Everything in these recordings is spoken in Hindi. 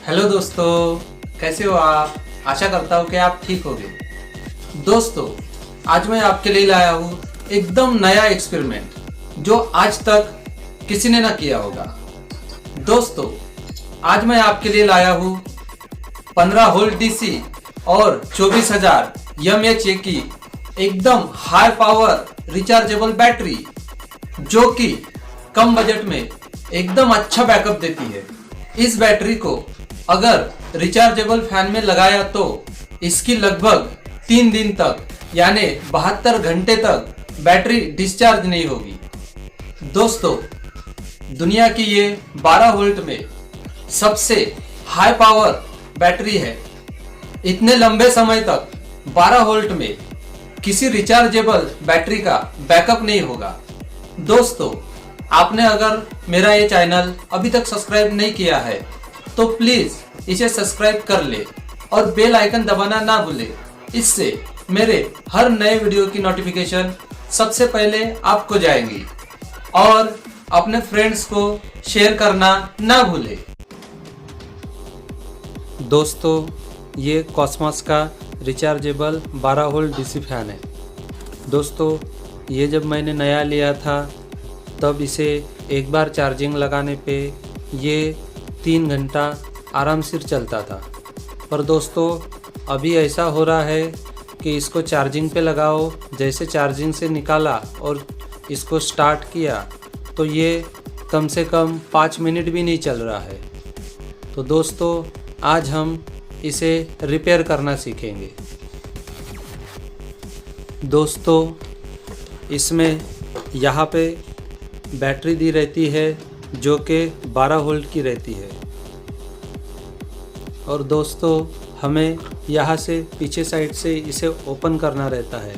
हेलो दोस्तों, कैसे हो आप। आशा करता हूँ कि आप ठीक होंगे। दोस्तों, आज मैं आपके लिए लाया हूँ एकदम नया एक्सपेरिमेंट जो आज तक किसी ने ना किया होगा। दोस्तों, आज मैं आपके लिए लाया हूँ 15 वोल्ट डीसी और 24,000 mAh की एकदम हाई पावर रिचार्जेबल बैटरी, जो कि कम बजट में एकदम अच्छा बैकअप देती है। इस बैटरी को अगर रिचार्जेबल फैन में लगाया तो इसकी लगभग 3 दिन तक यानी 72 घंटे तक बैटरी डिस्चार्ज नहीं होगी। दोस्तों, दुनिया की ये 12 वोल्ट में सबसे हाई पावर बैटरी है। इतने लंबे समय तक 12 वोल्ट में किसी रिचार्जेबल बैटरी का बैकअप नहीं होगा। दोस्तों, आपने अगर मेरा ये चैनल अभी तक सब्सक्राइब नहीं किया है तो प्लीज इसे सब्सक्राइब कर ले और बेल आइकन दबाना ना भूले। इससे मेरे हर नए वीडियो की नोटिफिकेशन सबसे पहले आपको जाएंगी। और अपने फ्रेंड्स को शेयर करना ना भूले। दोस्तों, ये कॉस्मॉस का रिचार्जेबल 12 वोल्ट डीसी फैन है। दोस्तों, ये जब मैंने नया लिया था तब इसे एक बार चार्जिंग लगाने पे ये 3 घंटा आराम से चलता था। पर दोस्तों, अभी ऐसा हो रहा है कि इसको चार्जिंग पे लगाओ, जैसे चार्जिंग से निकाला और इसको स्टार्ट किया तो ये कम से कम 5 मिनट भी नहीं चल रहा है। तो दोस्तों, आज हम इसे रिपेयर करना सीखेंगे। दोस्तों, इसमें यहाँ पे बैटरी दी रहती है जो कि 12 वोल्ट की रहती है। और दोस्तों, हमें यहाँ से पीछे साइड से इसे ओपन करना रहता है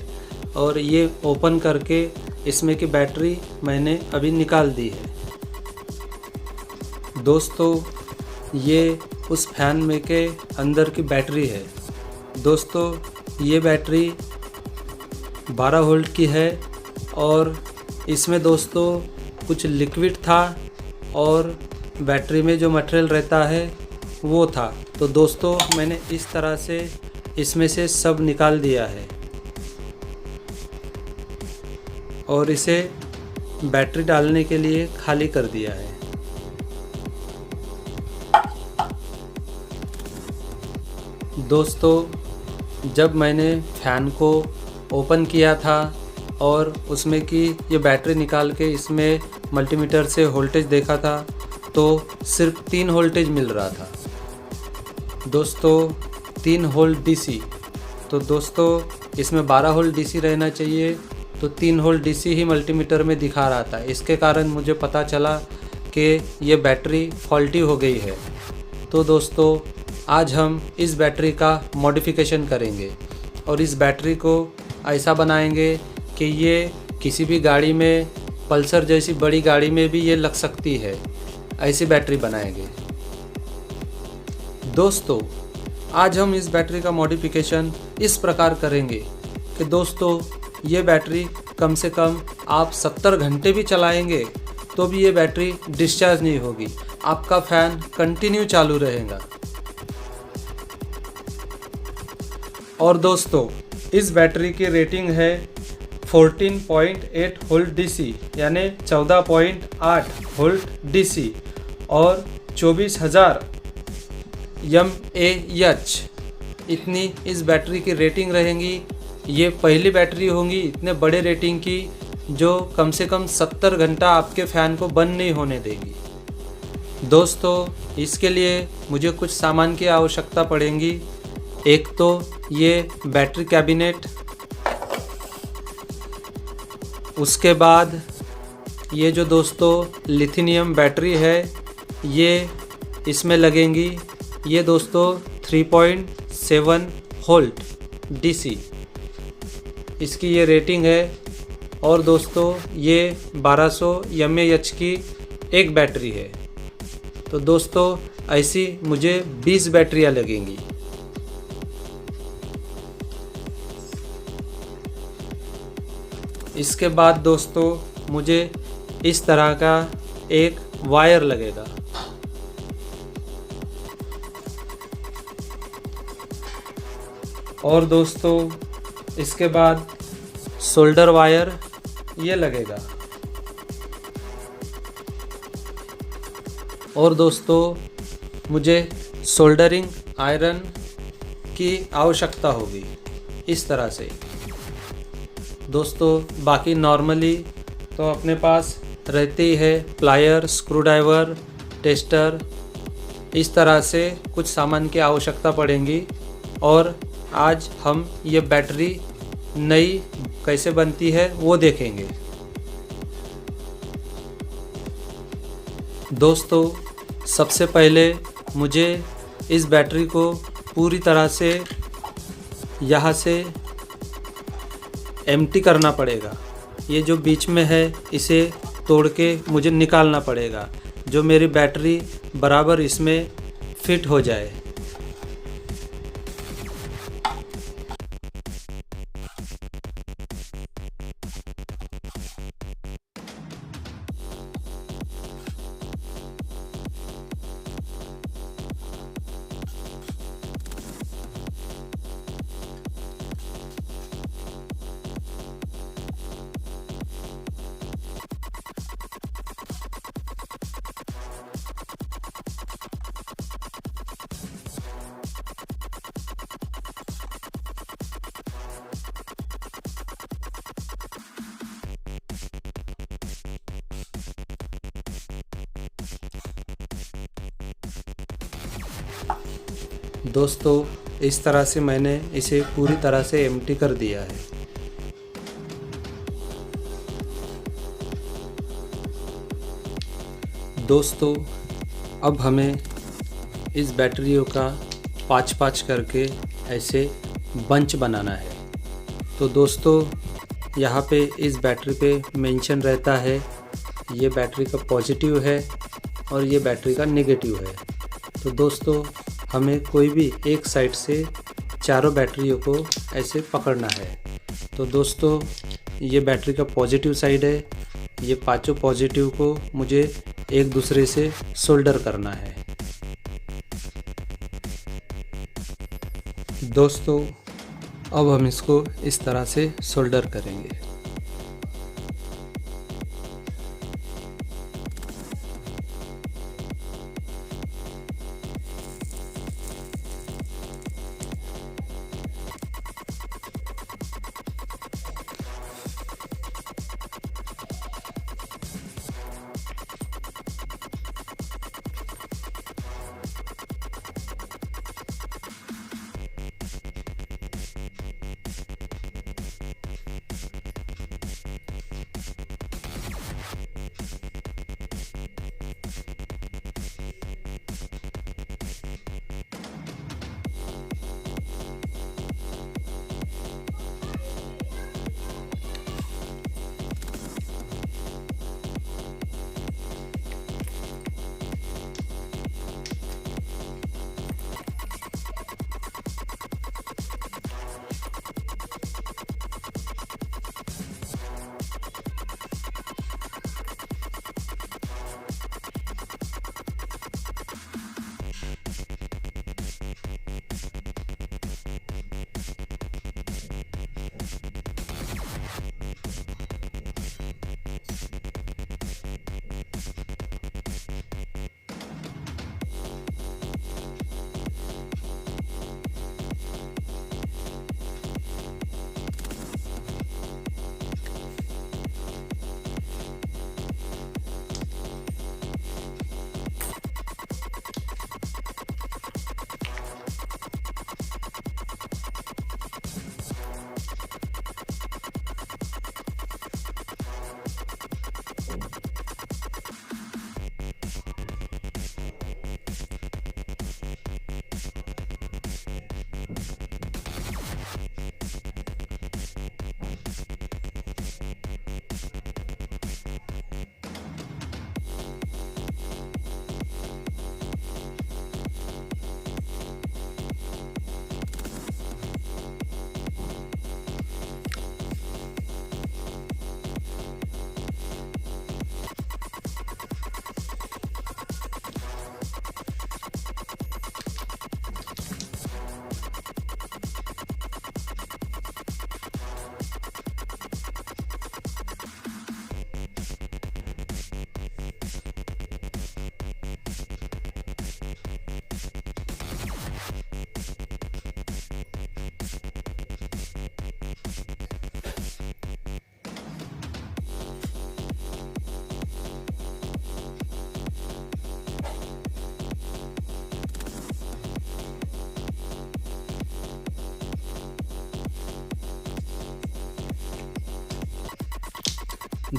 और ये ओपन करके इसमें की बैटरी मैंने अभी निकाल दी है। दोस्तों, ये उस फैन में के अंदर की बैटरी है। दोस्तों, ये बैटरी 12 वोल्ट की है और इसमें दोस्तों कुछ लिक्विड था और बैटरी में जो मटेरियल रहता है वो था। तो दोस्तों, मैंने इस तरह से इसमें से सब निकाल दिया है और इसे बैटरी डालने के लिए खाली कर दिया है। दोस्तों, जब मैंने फैन को ओपन किया था और उसमें की ये बैटरी निकाल के इसमें मल्टीमीटर से वोल्टेज देखा था तो सिर्फ 3 वोल्टेज मिल रहा था। दोस्तों, 3 वोल्ट डीसी, तो दोस्तों इसमें 12 वोल्ट डीसी रहना चाहिए, तो 3 वोल्ट डीसी ही मल्टीमीटर में दिखा रहा था। इसके कारण मुझे पता चला कि ये बैटरी फॉल्टी हो गई है। तो दोस्तों, आज हम इस बैटरी का मॉडिफिकेशन करेंगे और इस बैटरी को ऐसा बनाएंगे कि ये किसी भी गाड़ी में, पल्सर जैसी बड़ी गाड़ी में भी ये लग सकती है। ऐसी बैटरी बनाएंगे। दोस्तों, आज हम इस बैटरी का मॉडिफिकेशन इस प्रकार करेंगे कि दोस्तों, ये बैटरी कम से कम आप 70 घंटे भी चलाएंगे तो भी ये बैटरी डिस्चार्ज नहीं होगी। आपका फ़ैन कंटिन्यू चालू रहेगा। और दोस्तों, इस बैटरी की रेटिंग है 14.8 वोल्ट डीसी यानी 14.8 वोल्ट डीसी और 24,000 mAh इतनी इस बैटरी की रेटिंग रहेंगी। ये पहली बैटरी होंगी इतने बड़े रेटिंग की जो कम से कम 70 घंटा आपके फ़ैन को बंद नहीं होने देगी। दोस्तों, इसके लिए मुझे कुछ सामान की आवश्यकता पड़ेगी। एक तो ये बैटरी कैबिनेट, उसके बाद ये जो दोस्तों लिथियम बैटरी है ये इसमें लगेंगी। ये दोस्तों 3.7 वोल्ट डीसी इसकी ये रेटिंग है। और दोस्तों, ये 1200 mAh की एक बैटरी है। तो दोस्तों, ऐसी मुझे 20 बैटरियाँ लगेंगी। इसके बाद दोस्तों, मुझे इस तरह का एक वायर लगेगा। और दोस्तों इसके बाद सोल्डर वायर ये लगेगा। और दोस्तों मुझे सोल्डरिंग आयरन की आवश्यकता होगी इस तरह से। दोस्तों बाकी नॉर्मली तो अपने पास रहती है प्लायर, स्क्रूड्राइवर, टेस्टर, इस तरह से कुछ सामान की आवश्यकता पड़ेगी। और आज हम ये बैटरी नई कैसे बनती है वो देखेंगे। दोस्तों सबसे पहले मुझे इस बैटरी को पूरी तरह से यहाँ से एम्प्टी करना पड़ेगा। ये जो बीच में है इसे तोड़ के मुझे निकालना पड़ेगा, जो मेरी बैटरी बराबर इसमें फिट हो जाए। दोस्तों इस तरह से मैंने इसे पूरी तरह से एम्प्टी कर दिया है। दोस्तों अब हमें इस बैटरियों का पाँच करके ऐसे बंच बनाना है। तो दोस्तों यहाँ पे इस बैटरी पे मेंशन रहता है ये बैटरी का पॉजिटिव है और ये बैटरी का नेगेटिव है। तो दोस्तों हमें कोई भी एक साइड से चारों बैटरियों को ऐसे पकड़ना है। तो दोस्तों ये बैटरी का पॉजिटिव साइड है, ये पांचों पॉजिटिव को मुझे एक दूसरे से सोल्डर करना है। दोस्तों अब हम इसको इस तरह से सोल्डर करेंगे।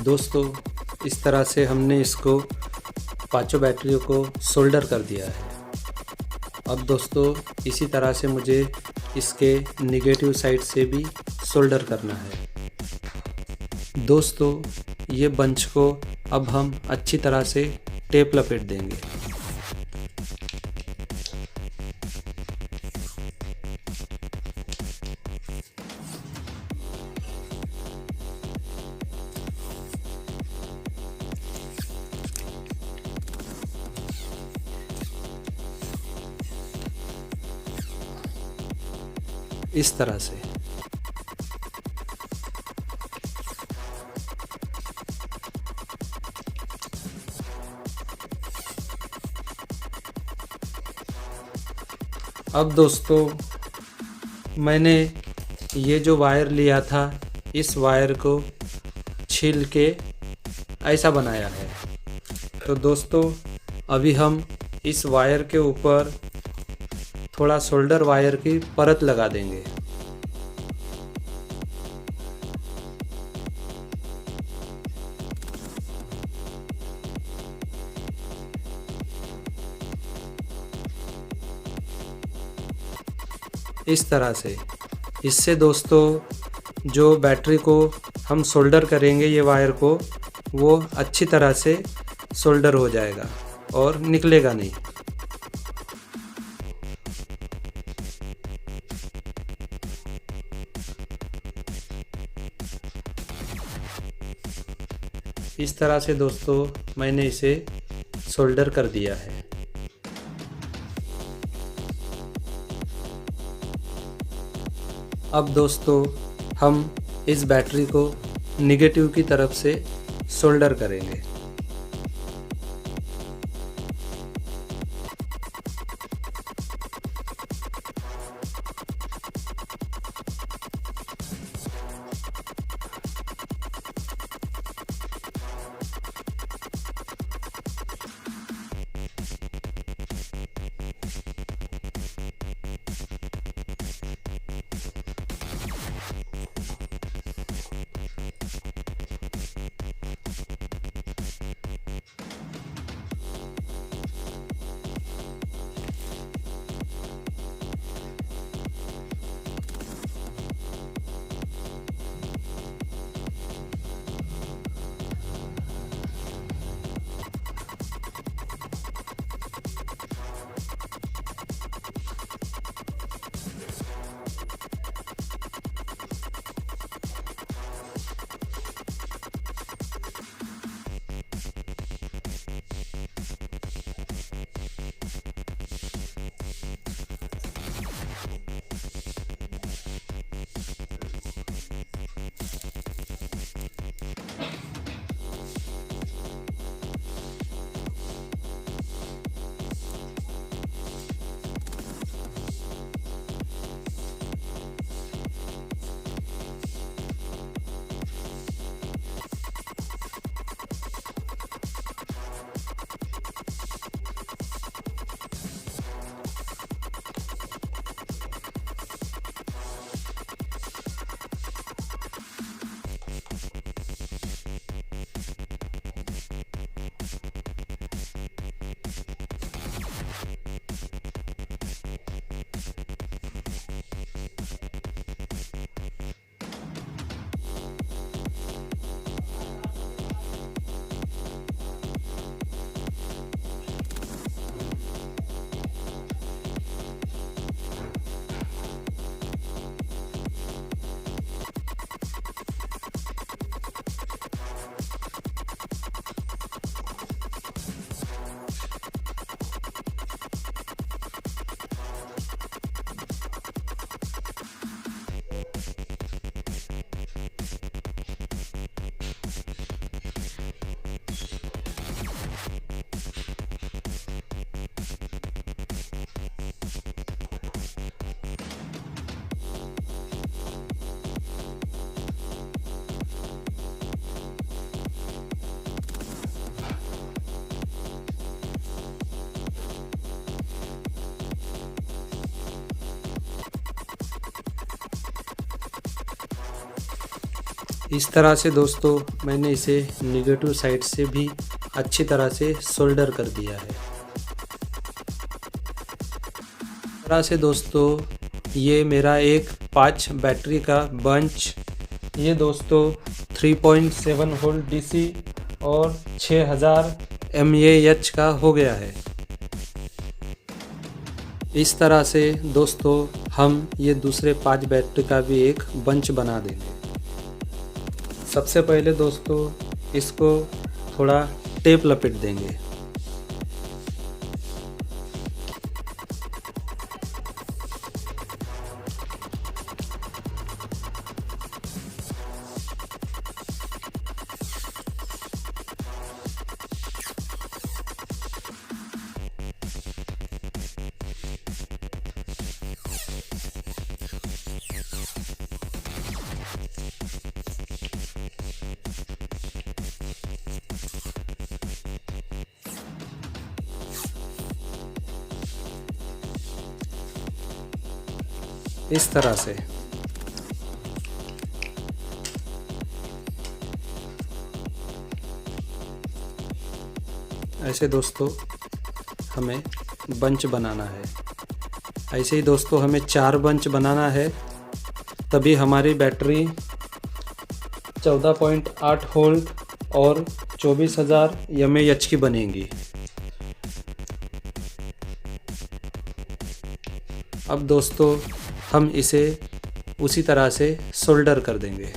दोस्तों, इस तरह से हमने इसको पांचों बैटरियों को सोल्डर कर दिया है। अब दोस्तों, इसी तरह से मुझे इसके नेगेटिव साइड से भी सोल्डर करना है। दोस्तों, ये बंच को अब हम अच्छी तरह से टेप लपेट देंगे। इस तरह से। अब दोस्तों, मैंने ये जो वायर लिया था, इस वायर को छील के ऐसा बनाया है। तो दोस्तों, अभी हम इस वायर के ऊपर थोड़ा सोल्डर वायर की परत लगा देंगे। इस तरह से। इससे दोस्तों, जो बैटरी को हम सोल्डर करेंगे ये वायर को, वो अच्छी तरह से सोल्डर हो जाएगा और निकलेगा नहीं। इस तरह से दोस्तों, मैंने इसे सोल्डर कर दिया है। अब दोस्तों, हम इस बैटरी को नेगेटिव की तरफ से सोल्डर करेंगे। इस तरह से दोस्तों मैंने इसे नेगेटिव साइड से भी अच्छी तरह से सोल्डर कर दिया है। इस तरह से दोस्तों ये मेरा एक 5 बैटरी का बंच, ये दोस्तों 3.7 वोल्ट डीसी और 6000 mAh का हो गया है। इस तरह से दोस्तों हम ये दूसरे 5 बैटरी का भी एक बंच बना देंगे। सबसे पहले दोस्तों इसको थोड़ा टेप लपेट देंगे। इस तरह से ऐसे दोस्तों हमें बंच बनाना है। ऐसे ही दोस्तों हमें 4 बंच बनाना है, तभी हमारी बैटरी 14.8 वोल्ट और 24,000 mAh की बनेगी। अब दोस्तों हम इसे उसी तरह से सोल्डर कर देंगे।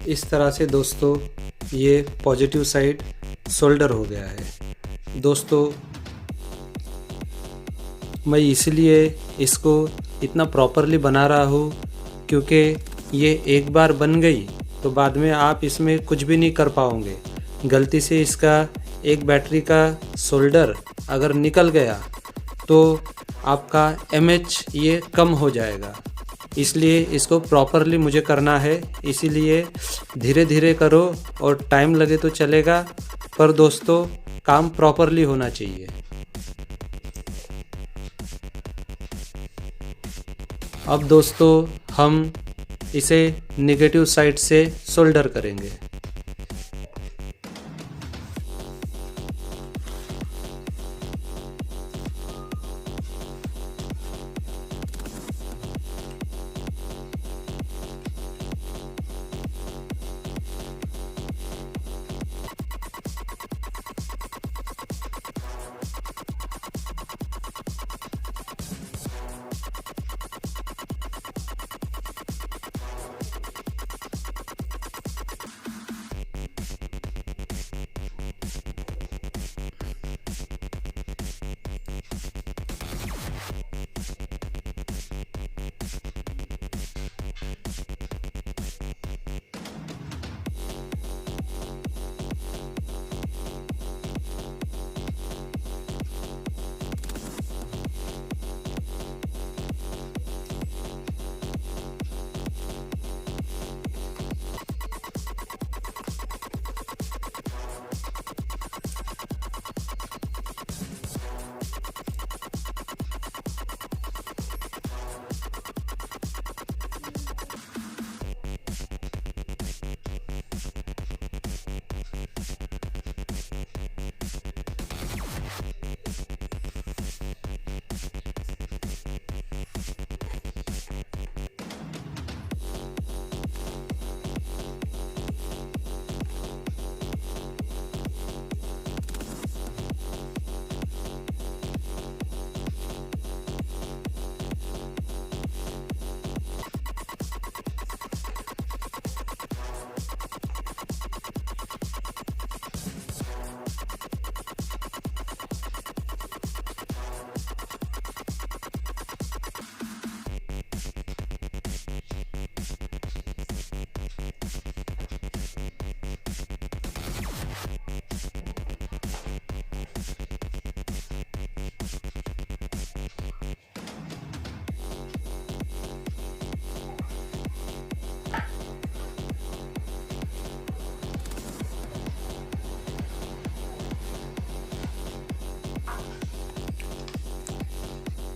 इस तरह से दोस्तों ये पॉजिटिव साइड सोल्डर हो गया है। दोस्तों मैं इसलिए इसको इतना प्रॉपरली बना रहा हूँ क्योंकि ये एक बार बन गई तो बाद में आप इसमें कुछ भी नहीं कर पाओगे। गलती से इसका एक बैटरी का सोल्डर अगर निकल गया तो आपका एमएच ये कम हो जाएगा। इसलिए इसको प्रॉपरली मुझे करना है, इसीलिए धीरे धीरे करो और टाइम लगे तो चलेगा, पर दोस्तों काम प्रॉपरली होना चाहिए। अब दोस्तों हम इसे नेगेटिव साइड से सोल्डर करेंगे।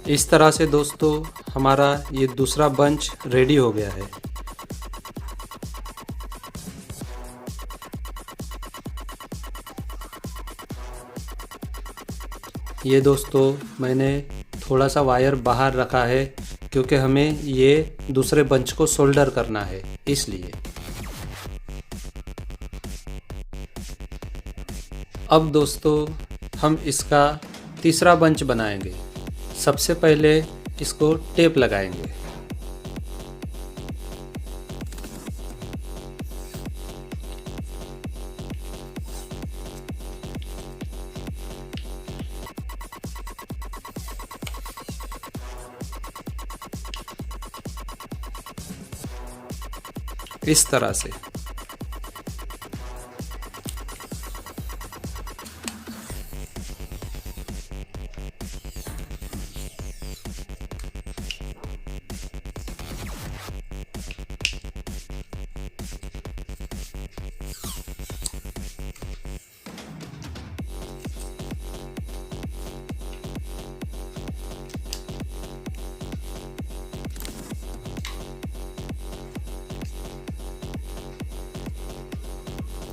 इस तरह से दोस्तों हमारा ये दूसरा बंच रेडी हो गया है। ये दोस्तों मैंने थोड़ा सा वायर बाहर रखा है क्योंकि हमें ये दूसरे बंच को सोल्डर करना है, इसलिए। अब दोस्तों हम इसका तीसरा बंच बनाएंगे। सबसे पहले इसको टेप लगाएंगे। इस तरह से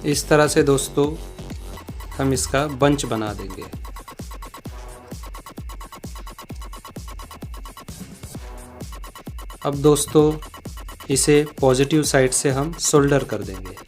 इस तरह से दोस्तों हम इसका बंच बना देंगे। अब दोस्तों इसे पॉजिटिव साइड से हम सोल्डर कर देंगे।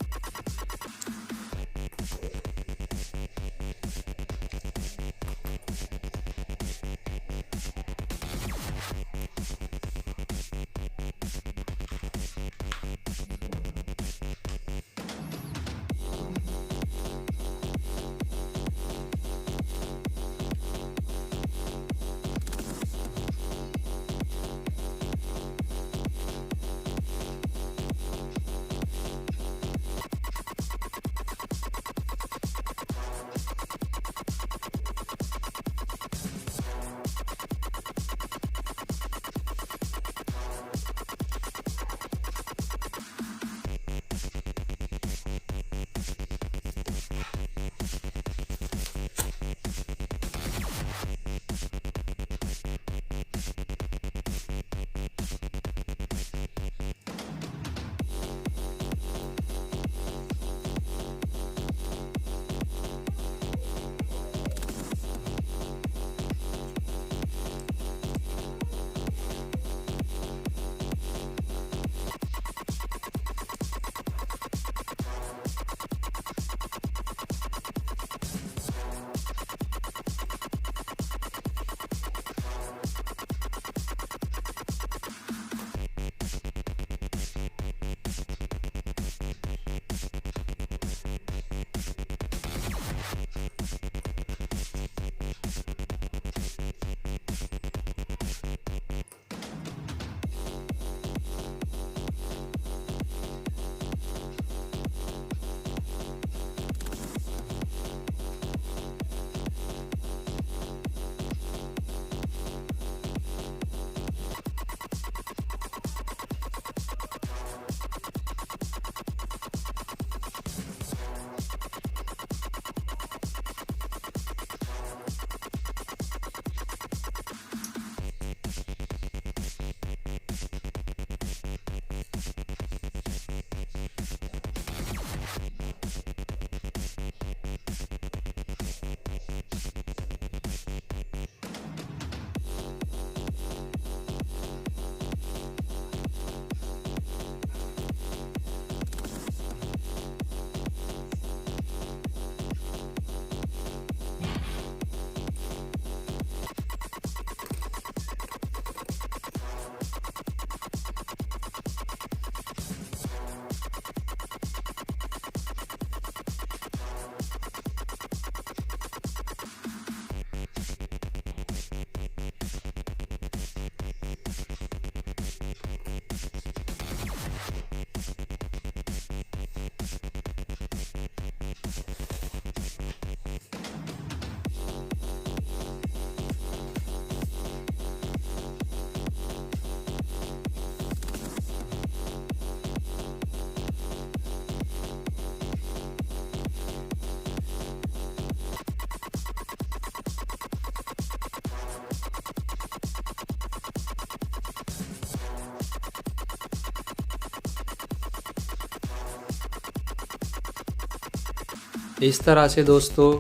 इस तरह से दोस्तों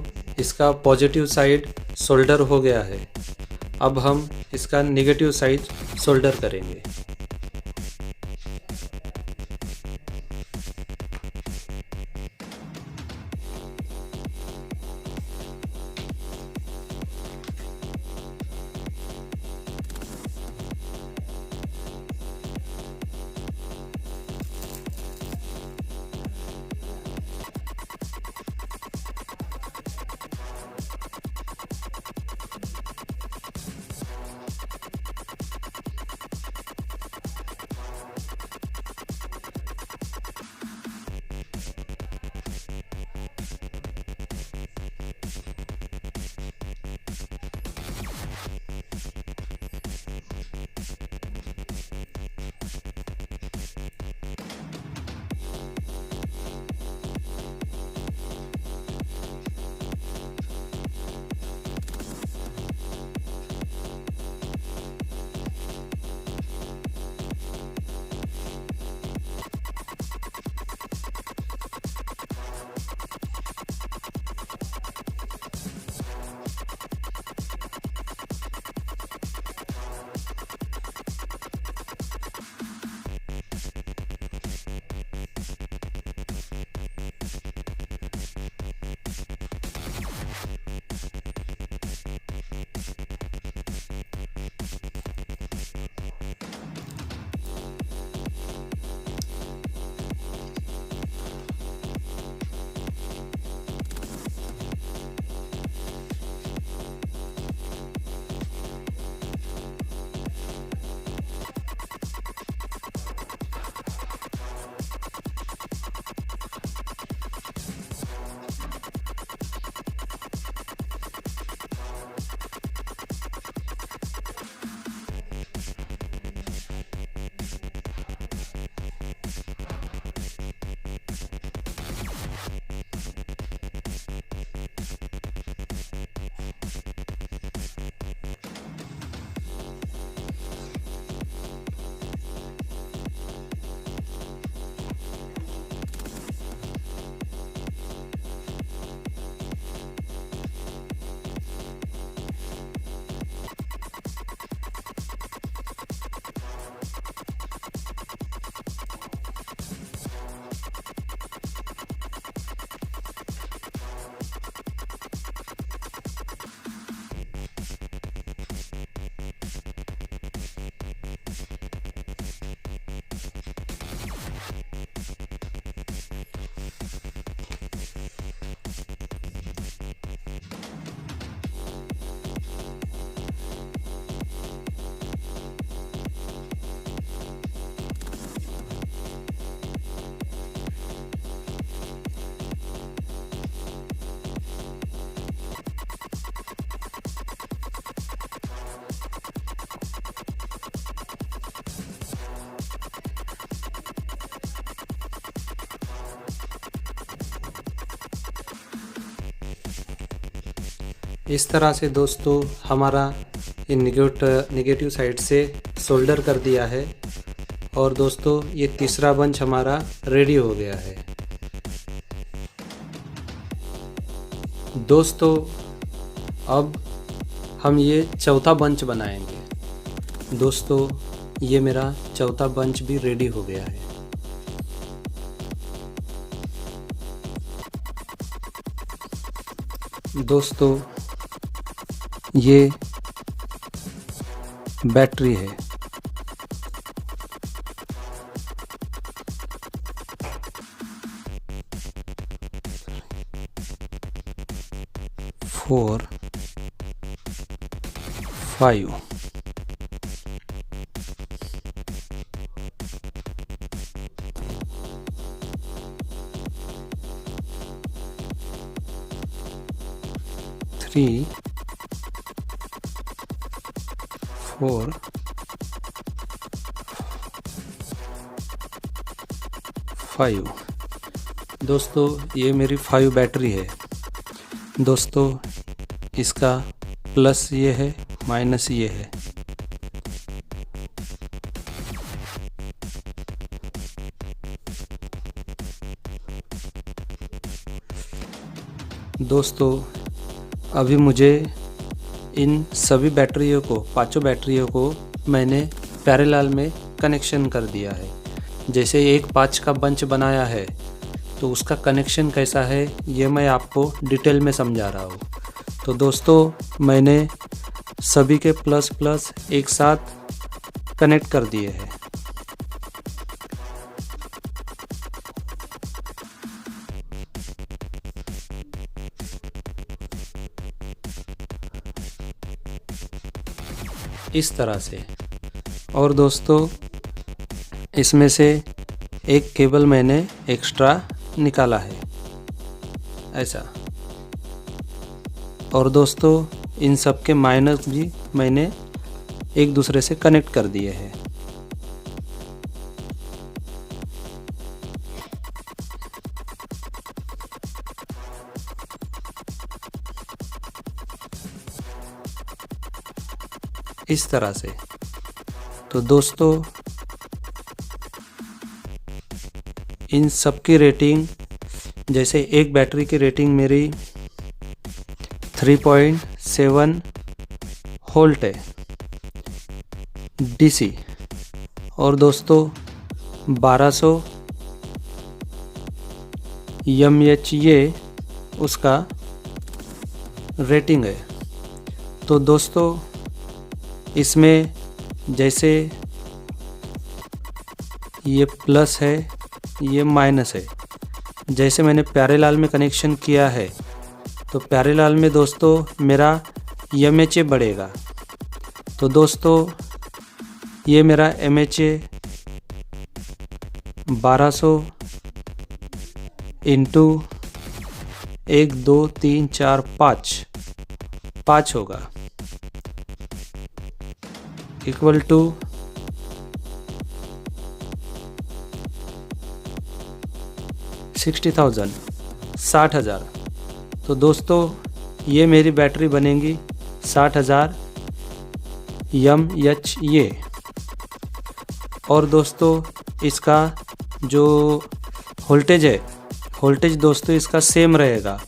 इसका पॉजिटिव साइड सोल्डर हो गया है। अब हम इसका नेगेटिव साइड सोल्डर करेंगे। इस तरह से दोस्तों हमारा ये नेगेटिव साइड से सोल्डर कर दिया है। और दोस्तों ये तीसरा बंच हमारा रेडी हो गया है। दोस्तों अब हम ये चौथा बंच बनाएंगे। दोस्तों ये मेरा चौथा बंच भी रेडी हो गया है। दोस्तों ये बैटरी है। फोर 5 3 4 5। दोस्तों ये मेरी 5 बैटरी है। दोस्तों इसका प्लस ये है, माइनस ये है। दोस्तों अभी मुझे इन सभी बैटरियों को, पांचों बैटरियों को मैंने पैरेलल में कनेक्शन कर दिया है। जैसे एक 5 का बंच बनाया है तो उसका कनेक्शन कैसा है ये मैं आपको डिटेल में समझा रहा हूँ। तो दोस्तों मैंने सभी के प्लस प्लस एक साथ कनेक्ट कर दिए हैं। इस तरह से। और दोस्तों इसमें से एक केबल मैंने एक्स्ट्रा निकाला है ऐसा। और दोस्तों इन सब के माइनस भी मैंने एक दूसरे से कनेक्ट कर दिए हैं। इस तरह से। तो दोस्तों इन सब की रेटिंग, जैसे एक बैटरी की रेटिंग मेरी 3.7 वोल्ट है डीसी। और दोस्तों 1200 mAh उसका रेटिंग है। तो दोस्तों इसमें जैसे ये प्लस है, ये माइनस है। जैसे मैंने पैरेलल में कनेक्शन किया है तो पैरेलल में दोस्तों मेरा MHA बढ़ेगा। तो दोस्तों ये मेरा MHA 1200 इंटू 1 2 3 4 5 होगा, इक्वल टू 60,000। तो दोस्तों ये मेरी बैटरी बनेगी 60,000 mAh। और दोस्तों इसका जो वोल्टेज है, वोल्टेज दोस्तों इसका सेम रहेगा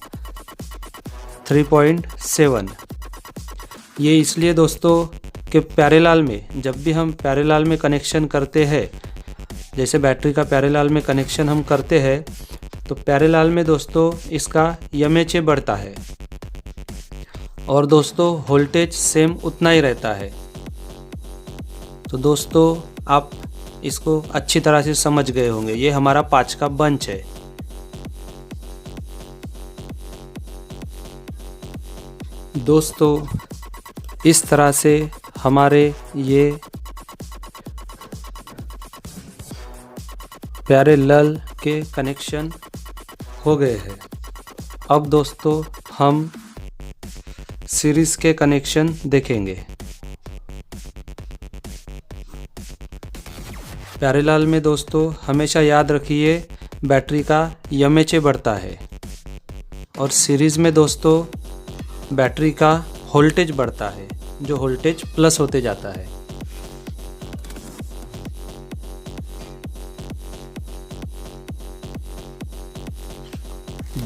3.7। ये इसलिए दोस्तों कि पैरेलल में, जब भी हम पैरेलल में कनेक्शन करते हैं, जैसे बैटरी का पैरेलल में कनेक्शन हम करते हैं तो पैरेलल में दोस्तों इसका MHA बढ़ता है और दोस्तों वोल्टेज सेम उतना ही रहता है। तो दोस्तों आप इसको अच्छी तरह से समझ गए होंगे। ये हमारा 5 का बंच है। दोस्तों इस तरह से हमारे ये पैरेलल के कनेक्शन हो गए हैं। अब दोस्तों हम सीरीज के कनेक्शन देखेंगे। पैरेलल में दोस्तों हमेशा याद रखिए बैटरी का MHA बढ़ता है और सीरीज में दोस्तों बैटरी का वोल्टेज बढ़ता है, जो वोल्टेज प्लस होते जाता है।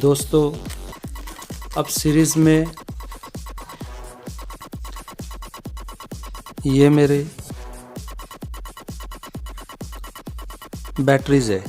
दोस्तों अब सीरीज में ये मेरे बैटरीज है।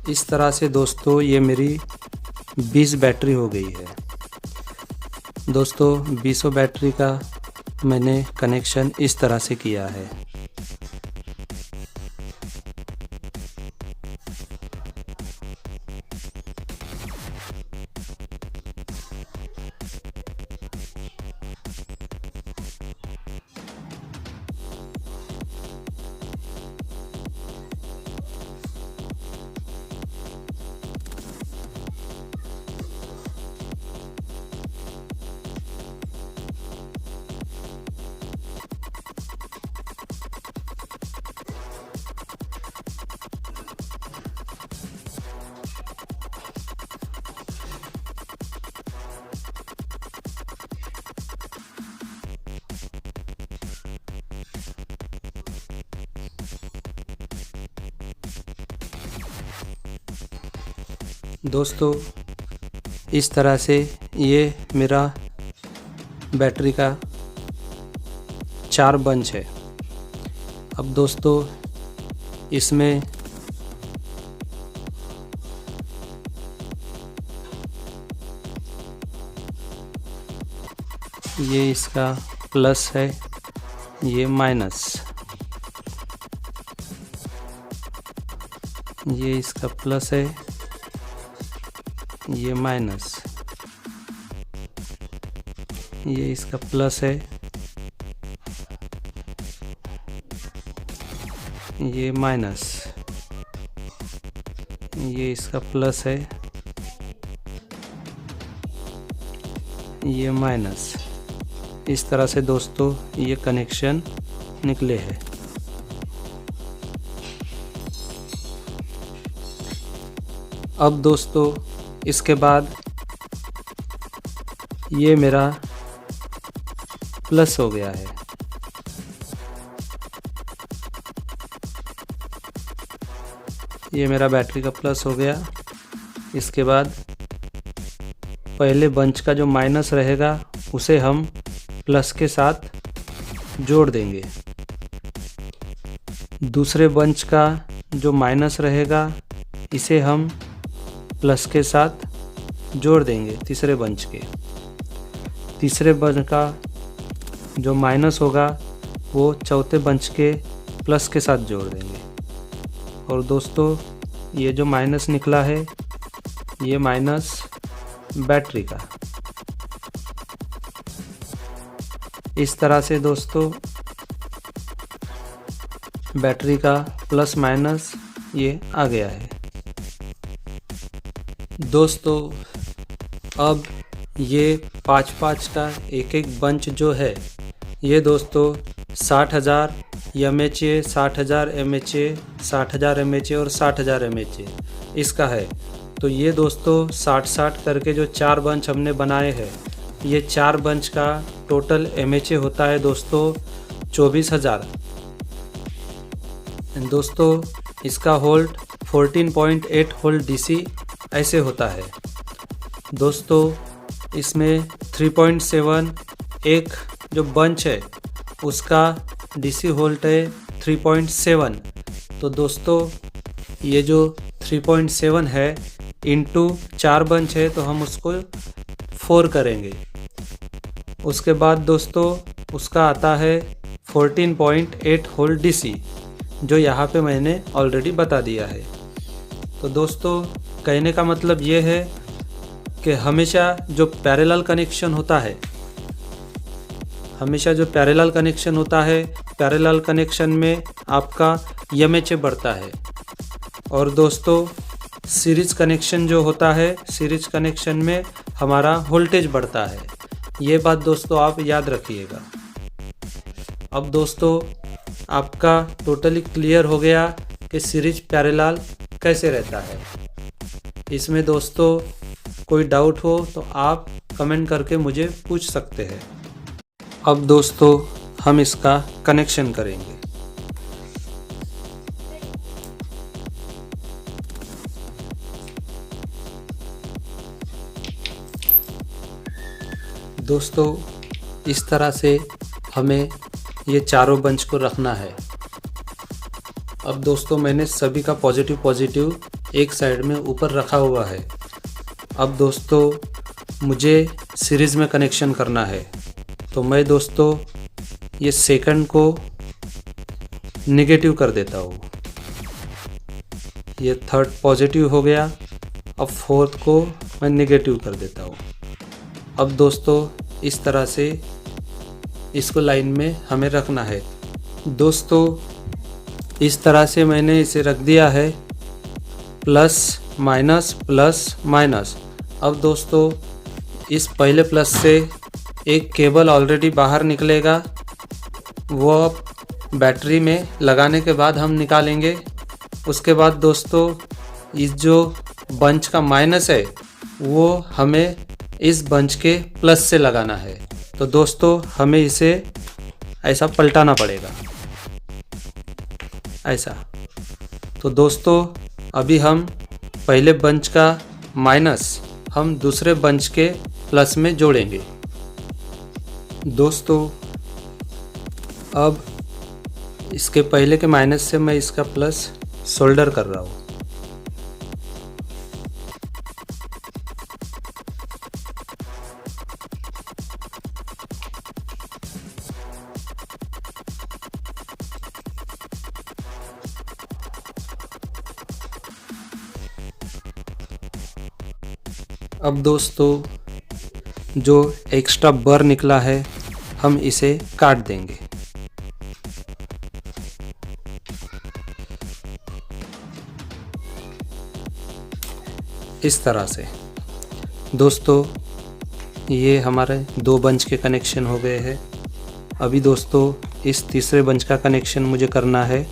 इस तरह से दोस्तों ये मेरी 20 बैटरी हो गई है। दोस्तों 20 बैटरी का मैंने कनेक्शन इस तरह से किया है। दोस्तों इस तरह से ये मेरा बैटरी का 4 बंच है। अब दोस्तों इसमें ये इसका प्लस है, ये माइनस, ये इसका प्लस है, ये माइनस, ये इसका प्लस है, ये माइनस, ये इसका प्लस है, ये माइनस। इस तरह से दोस्तों ये कनेक्शन निकले हैं। अब दोस्तों इसके बाद ये मेरा प्लस हो गया है। ये मेरा बैटरी का प्लस हो गया। इसके बाद पहले बंच का जो माइनस रहेगा उसे हम प्लस के साथ जोड़ देंगे। दूसरे बंच का जो माइनस रहेगा इसे हम प्लस के साथ जोड़ देंगे तीसरे बंच के। तीसरे बंच का जो माइनस होगा वो चौथे बंच के प्लस के साथ जोड़ देंगे। और दोस्तों ये जो माइनस निकला है ये माइनस बैटरी का। इस तरह से दोस्तों बैटरी का प्लस माइनस ये आ गया है। दोस्तों अब ये 5-5 का एक बंच जो है ये दोस्तों 60,000 mAh, 60,000 mAh, 60,000 mAh और 60,000 mAh इसका है। तो ये दोस्तों 60-60 करके जो 4 बंच हमने बनाए हैं, ये 4 बंच का टोटल mAh होता है दोस्तों 24,000। दोस्तों इसका होल्ड 14.8 वोल्ट DC ऐसे होता है। दोस्तों इसमें 3.7 एक जो बंच है उसका DC वोल्ट है 3.7। तो दोस्तों ये जो 3.7 है इंटू 4 बंच है तो हम उसको 4 करेंगे। उसके बाद दोस्तों उसका आता है 14.8 वोल्ट DC जो यहाँ पे मैंने ऑलरेडी बता दिया है। तो दोस्तों कहने का मतलब ये है कि हमेशा जो पैरेलल कनेक्शन होता है, पैरेलल कनेक्शन में आपका mAh बढ़ता है। और दोस्तों सीरीज कनेक्शन जो होता है, सीरीज कनेक्शन में हमारा वोल्टेज बढ़ता है। ये बात दोस्तों आप याद रखिएगा। अब दोस्तों आपका टोटली क्लियर हो गया कि सीरीज पैरेलल कैसे रहता है। इसमें दोस्तों कोई डाउट हो तो आप कमेंट करके मुझे पूछ सकते हैं। अब दोस्तों हम इसका कनेक्शन करेंगे। दोस्तों इस तरह से हमें ये चारों बंच को रखना है। अब दोस्तों मैंने सभी का पॉजिटिव एक साइड में ऊपर रखा हुआ है। अब दोस्तों मुझे सीरीज़ में कनेक्शन करना है, तो मैं दोस्तों ये सेकंड को नेगेटिव कर देता हूँ। ये थर्ड पॉजिटिव हो गया। अब फोर्थ को मैं नेगेटिव कर देता हूँ। अब दोस्तों इस तरह से इसको लाइन में हमें रखना है। दोस्तों इस तरह से मैंने इसे रख दिया है, प्लस माइनस प्लस माइनस। अब दोस्तों इस पहले प्लस से एक केबल ऑलरेडी बाहर निकलेगा, वो बैटरी में लगाने के बाद हम निकालेंगे। उसके बाद दोस्तों इस जो बंच का माइनस है वो हमें इस बंच के प्लस से लगाना है। तो दोस्तों हमें इसे ऐसा पलटाना पड़ेगा, ऐसा। तो दोस्तों अभी हम पहले बंच का माइनस हम दूसरे बंच के प्लस में जोड़ेंगे। दोस्तों अब इसके पहले के माइनस से मैं इसका प्लस सोल्डर कर रहा हूँ। अब दोस्तों जो एक्स्ट्रा बर निकला है हम इसे काट देंगे। इस तरह से दोस्तों ये हमारे दो बंच के कनेक्शन हो गए हैं। अभी दोस्तों इस तीसरे बंच का कनेक्शन मुझे करना है।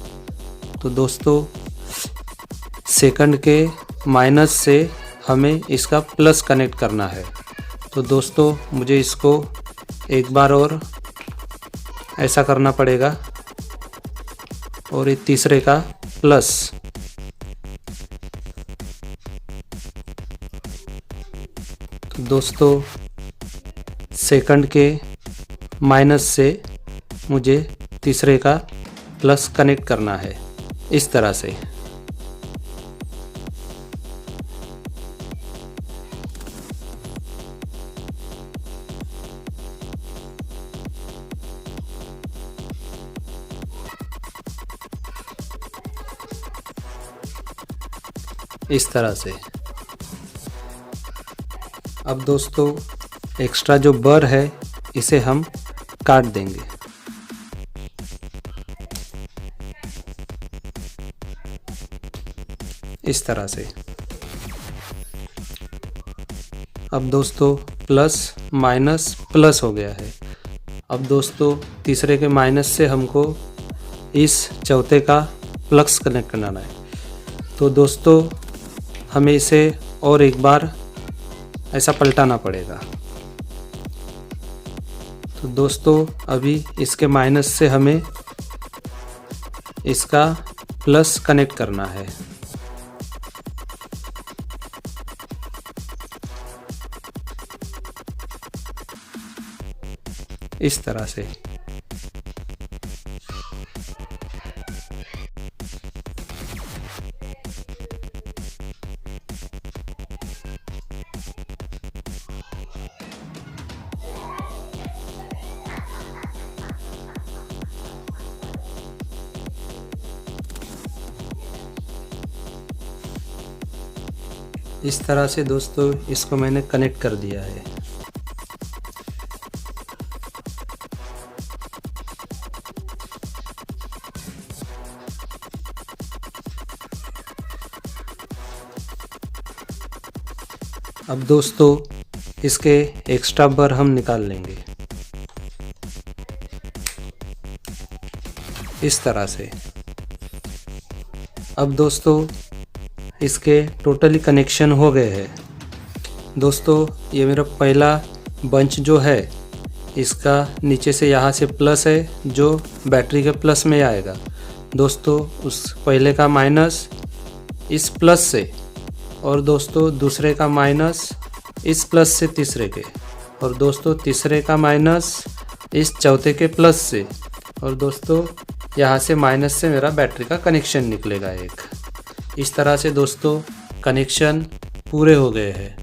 तो दोस्तों सेकंड के माइनस से हमें इसका प्लस कनेक्ट करना है। तो दोस्तों मुझे इसको एक बार और ऐसा करना पड़ेगा और ये तीसरे का प्लस। तो दोस्तों सेकंड के माइनस से मुझे तीसरे का प्लस कनेक्ट करना है, इस तरह से। इस तरह से। अब दोस्तों एक्स्ट्रा जो बर है इसे हम काट देंगे। इस तरह से। अब दोस्तों प्लस माइनस प्लस हो गया है। अब दोस्तों तीसरे के माइनस से हमको इस चौथे का प्लस कनेक्ट करना है। तो दोस्तों हमें इसे और एक बार ऐसा पलटाना पड़ेगा। तो दोस्तों अभी इसके माइनस से हमें इसका प्लस कनेक्ट करना है। इस तरह से। इस तरह से दोस्तों इसको मैंने कनेक्ट कर दिया है। अब दोस्तों इसके एक्स्ट्रा बर हम निकाल लेंगे, इस तरह से। अब दोस्तों इसके टोटली कनेक्शन हो गए हैं। दोस्तों ये मेरा पहला बंच जो है इसका नीचे से यहाँ से प्लस है जो बैटरी के प्लस में आएगा। दोस्तों उस पहले का माइनस इस प्लस से, और दोस्तों दूसरे का माइनस इस प्लस से तीसरे के, और दोस्तों तीसरे का माइनस इस चौथे के प्लस से, और दोस्तों यहाँ से माइनस से मेरा बैटरी का कनेक्शन निकलेगा एक। इस तरह से दोस्तों कनेक्शन पूरे हो गए हैं।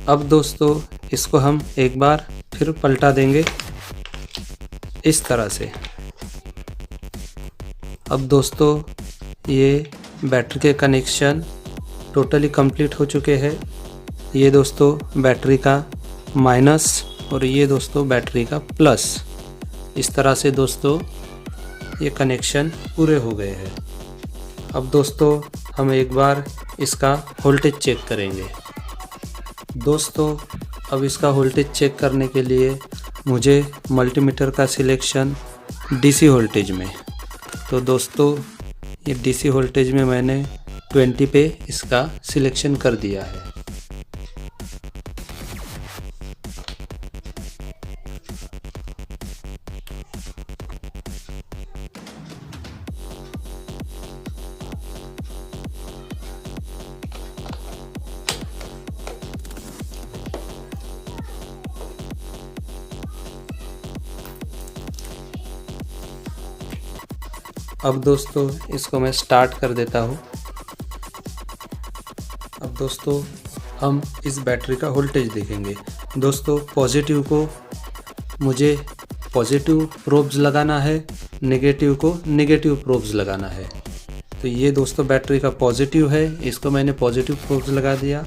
अब दोस्तों इसको हम एक बार फिर पलटा देंगे इस तरह से। अब दोस्तों ये बैटरी के कनेक्शन टोटली कंप्लीट हो चुके हैं। ये दोस्तों बैटरी का माइनस और ये दोस्तों बैटरी का प्लस। इस तरह से दोस्तों ये कनेक्शन पूरे हो गए हैं। अब दोस्तों हम एक बार इसका वोल्टेज चेक करेंगे। दोस्तों अब इसका वोल्टेज चेक करने के लिए मुझे मल्टीमीटर का सिलेक्शन डीसी वोल्टेज में, तो दोस्तों ये डीसी वोल्टेज में मैंने 20 पे इसका सिलेक्शन कर दिया है। अब दोस्तों इसको मैं स्टार्ट कर देता हूँ। अब दोस्तों हम इस बैटरी का वोल्टेज देखेंगे। दोस्तों पॉजिटिव को मुझे पॉजिटिव प्रोब्स लगाना है, नेगेटिव को नेगेटिव प्रोब्स लगाना है। तो ये दोस्तों बैटरी का पॉजिटिव है, इसको मैंने पॉजिटिव प्रोब्स लगा दिया,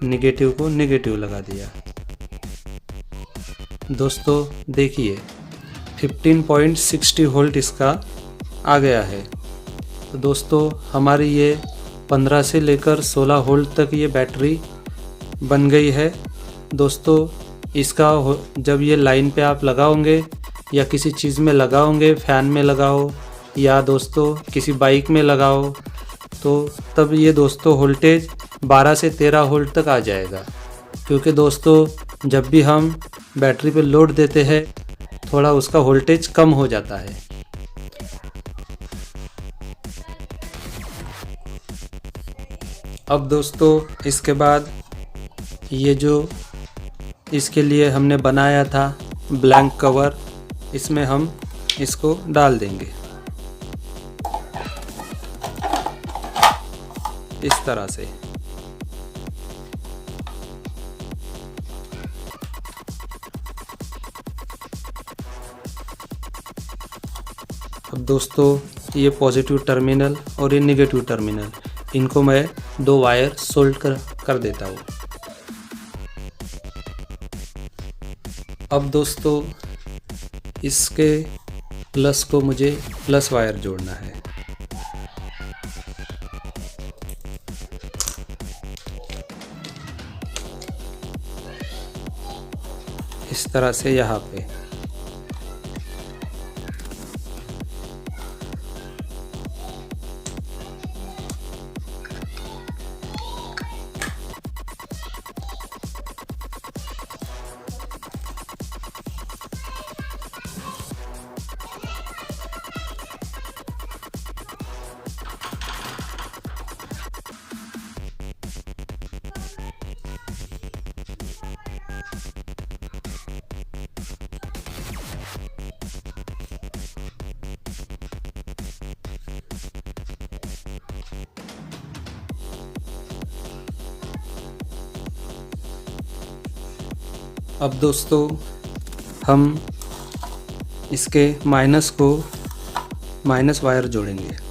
नेगेटिव को नेगेटिव लगा दिया। दोस्तों देखिए 15.60 वोल्ट इसका आ गया है। तो दोस्तों हमारी ये 15 से लेकर 16 वोल्ट तक ये बैटरी बन गई है। दोस्तों इसका जब ये लाइन पे आप लगाओगे या किसी चीज़ में लगाओगे, फ़ैन में लगाओ या दोस्तों किसी बाइक में लगाओ, तो तब ये दोस्तों वोल्टेज 12 से 13 वोल्ट तक आ जाएगा। क्योंकि दोस्तों जब भी हम बैटरी पे लोड देते हैं थोड़ा उसका वोल्टेज कम हो जाता है। अब दोस्तों इसके बाद ये जो इसके लिए हमने बनाया था ब्लैंक कवर, इसमें हम इसको डाल देंगे इस तरह से। अब दोस्तों ये पॉजिटिव टर्मिनल और ये नेगेटिव टर्मिनल, इनको मैं 2 वायर सोल्ड कर देता हूँ। अब दोस्तों इसके प्लस को मुझे प्लस वायर जोड़ना है। इस तरह से यहाँ पे। अब दोस्तों हम इसके माइनस को माइनस वायर जोड़ेंगे।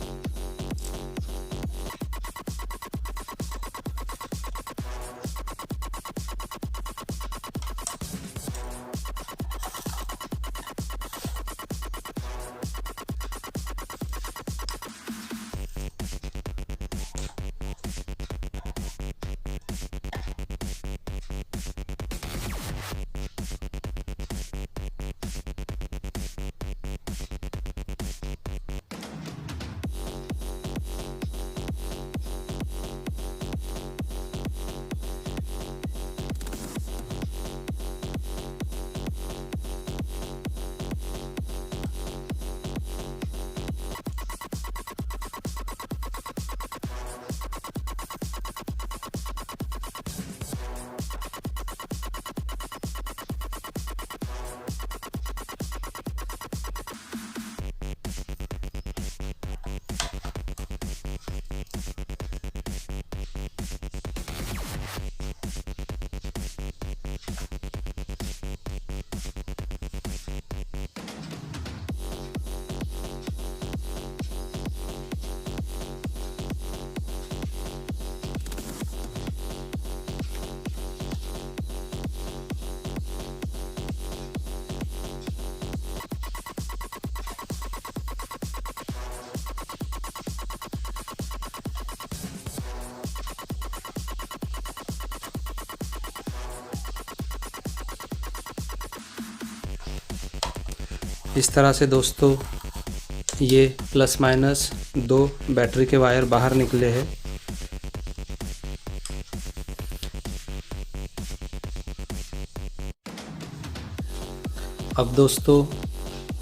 इस तरह से दोस्तों ये प्लस माइनस 2 बैटरी के वायर बाहर निकले हैं। अब दोस्तों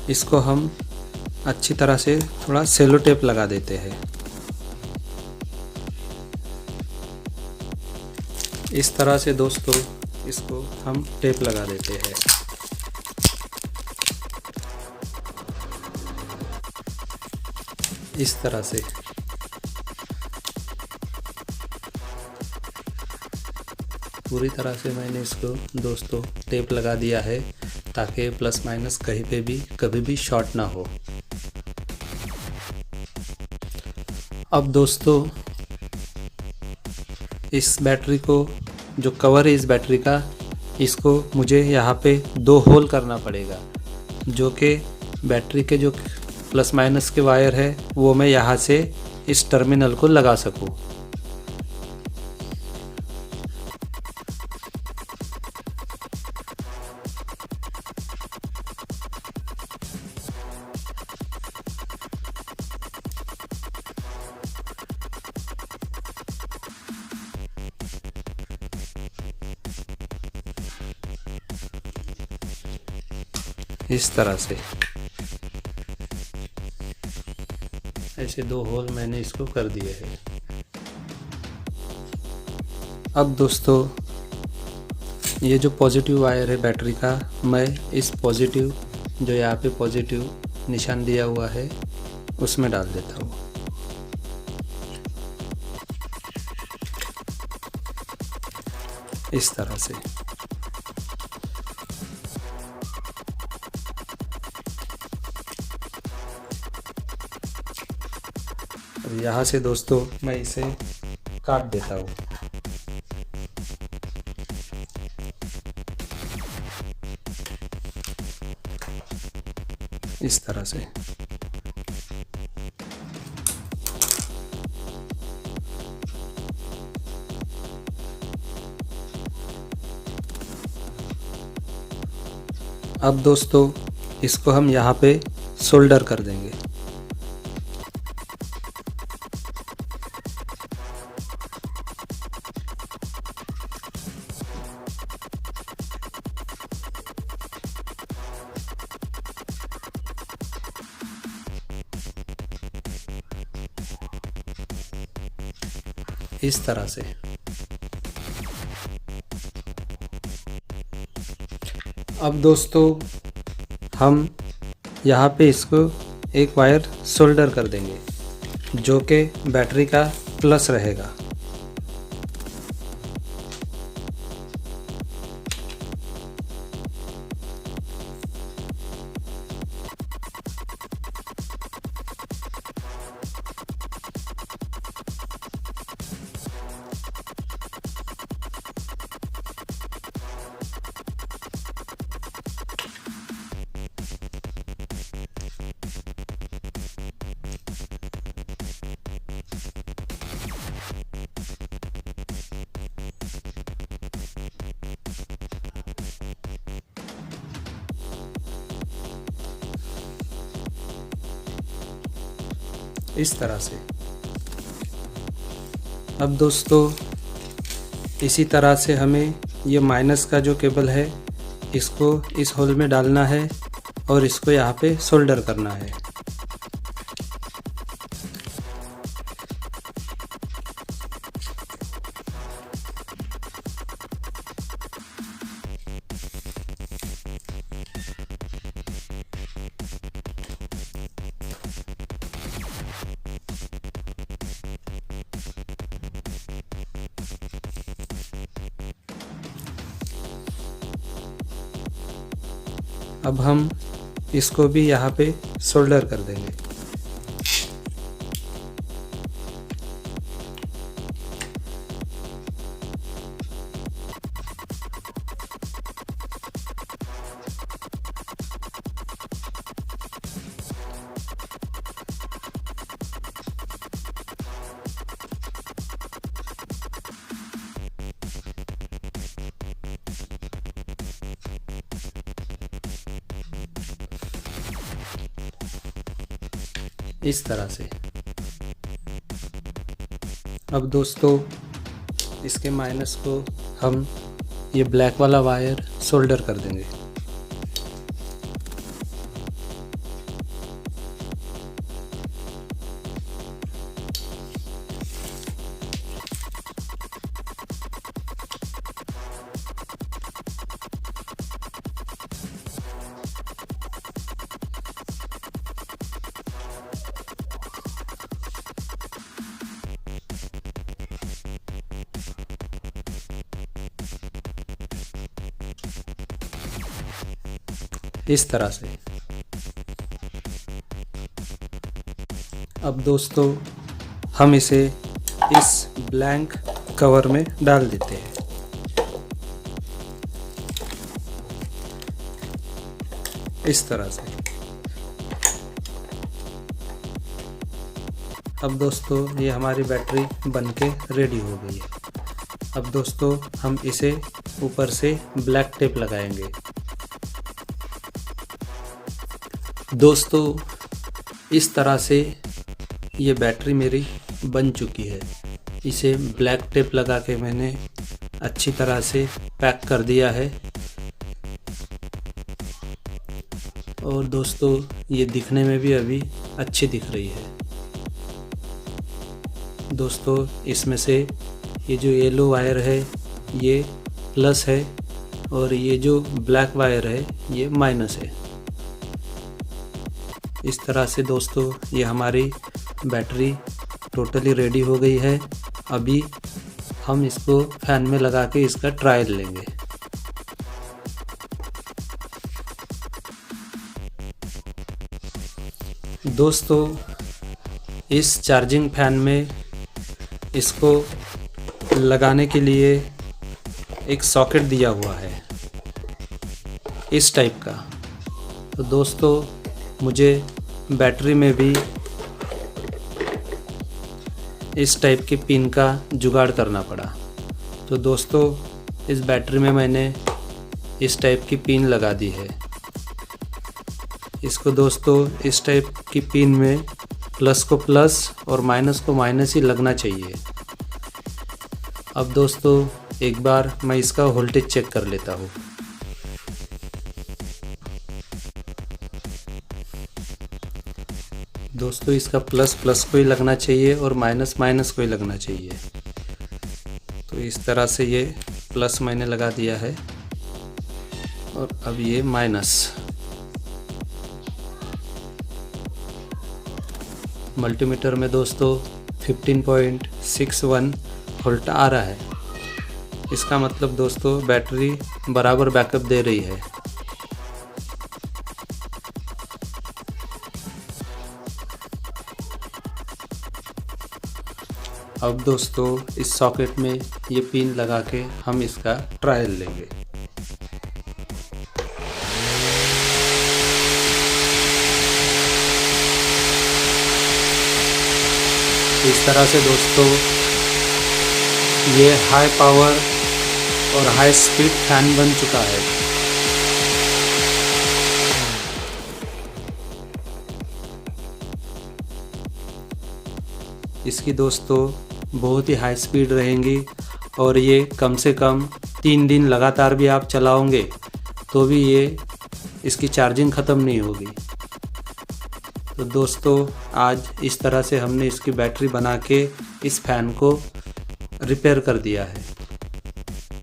इसको हम अच्छी तरह से थोड़ा सेलो टेप लगा देते हैं। इस तरह से दोस्तों इसको हम टेप लगा देते हैं। इस तरह से पूरी तरह से मैंने इसको दोस्तों टेप लगा दिया है ताकि प्लस माइनस कहीं पे भी कभी भी शॉर्ट ना हो। अब दोस्तों इस बैटरी को जो कवर है इस बैटरी का, इसको मुझे यहाँ पे 2 होल करना पड़ेगा, जो कि बैटरी के जो प्लस माइनस के वायर है वो मैं यहाँ से इस टर्मिनल को लगा सकूँ। इस तरह से ऐसे 2 होल मैंने इसको कर दिए हैं। अब दोस्तों ये जो पॉजिटिव वायर है बैटरी का, मैं इस पॉजिटिव जो यहाँ पे पॉजिटिव निशान दिया हुआ है उसमें डाल देता हूँ। इस तरह से यहाँ से दोस्तों मैं इसे काट देता हूँ। इस तरह से अब दोस्तों इसको हम यहाँ पे सोल्डर कर देंगे। इस तरह से अब दोस्तों हम यहाँ पे इसको एक वायर सोल्डर कर देंगे जो कि बैटरी का प्लस रहेगा। इस तरह से अब दोस्तों इसी तरह से हमें ये माइनस का जो केबल है इसको इस होल में डालना है और इसको यहाँ पे सोल्डर करना है। अब हम इसको भी यहाँ पे सोल्डर कर देंगे। इस तरह से। अब दोस्तों इसके माइनस को हम ये ब्लैक वाला वायर सोल्डर कर देंगे। इस तरह से। अब दोस्तों हम इसे इस ब्लैंक कवर में डाल देते हैं। इस तरह से। अब दोस्तों ये हमारी बैटरी बनके रेडी हो गई है। अब दोस्तों हम इसे ऊपर से ब्लैक टेप लगाएंगे। दोस्तों इस तरह से ये बैटरी मेरी बन चुकी है। इसे ब्लैक टेप लगा के मैंने अच्छी तरह से पैक कर दिया है। और दोस्तों ये दिखने में भी अभी अच्छी दिख रही है। दोस्तों इसमें से ये जो येलो वायर है ये प्लस है और ये जो ब्लैक वायर है ये माइनस है। इस तरह से दोस्तों ये हमारी बैटरी टोटली रेडी हो गई है। अभी हम इसको फैन में लगा के इसका ट्रायल लेंगे। दोस्तों इस चार्जिंग फैन में इसको लगाने के लिए एक सॉकेट दिया हुआ है इस टाइप का। तो दोस्तों मुझे बैटरी में भी इस टाइप के पिन का जुगाड़ करना पड़ा। तो दोस्तों इस बैटरी में मैंने इस टाइप की पिन लगा दी है। इसको दोस्तों इस टाइप की पिन में प्लस को प्लस और माइनस को माइनस ही लगना चाहिए। अब दोस्तों एक बार मैं इसका वोल्टेज चेक कर लेता हूँ। दोस्तों इसका प्लस प्लस को ही लगना चाहिए और माइनस माइनस को ही लगना चाहिए। तो इस तरह से ये प्लस मैंने लगा दिया है और अब ये माइनस। मल्टीमीटर में दोस्तों 15.61 वोल्ट आ रहा है। इसका मतलब दोस्तों बैटरी बराबर बैकअप दे रही है। अब दोस्तों इस सॉकेट में ये पिन लगा के हम इसका ट्रायल लेंगे। इस तरह से दोस्तों ये हाई पावर और हाई स्पीड फैन बन चुका है। इसकी दोस्तों बहुत ही हाई स्पीड रहेंगी और ये कम से कम 3 दिन लगातार भी आप चलाओगे तो भी ये इसकी चार्जिंग ख़त्म नहीं होगी। तो दोस्तों आज इस तरह से हमने इसकी बैटरी बना के इस फैन को रिपेयर कर दिया है।